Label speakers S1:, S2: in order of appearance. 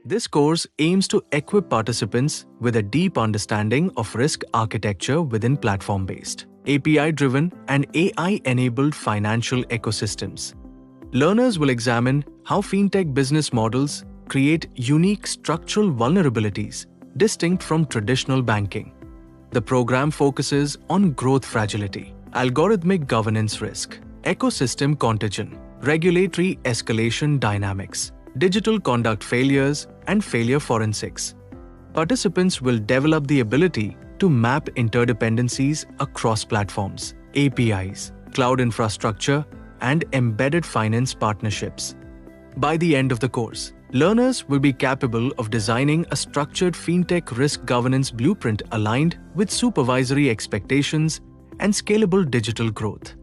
S1: This course aims to equip participants with a deep understanding of risk architecture within platform-based, API-driven and AI-enabled financial ecosystems. Learners will examine how FinTech business models create unique structural vulnerabilities distinct from traditional banking. The program focuses on growth fragility, algorithmic governance risk, ecosystem contagion, regulatory escalation dynamics, digital conduct failures, and failure forensics. Participants will develop the ability to map interdependencies across platforms, APIs, cloud infrastructure, and embedded finance partnerships. By the end of the course, learners will be capable of designing a structured FinTech risk governance blueprint aligned with supervisory expectations and scalable digital growth.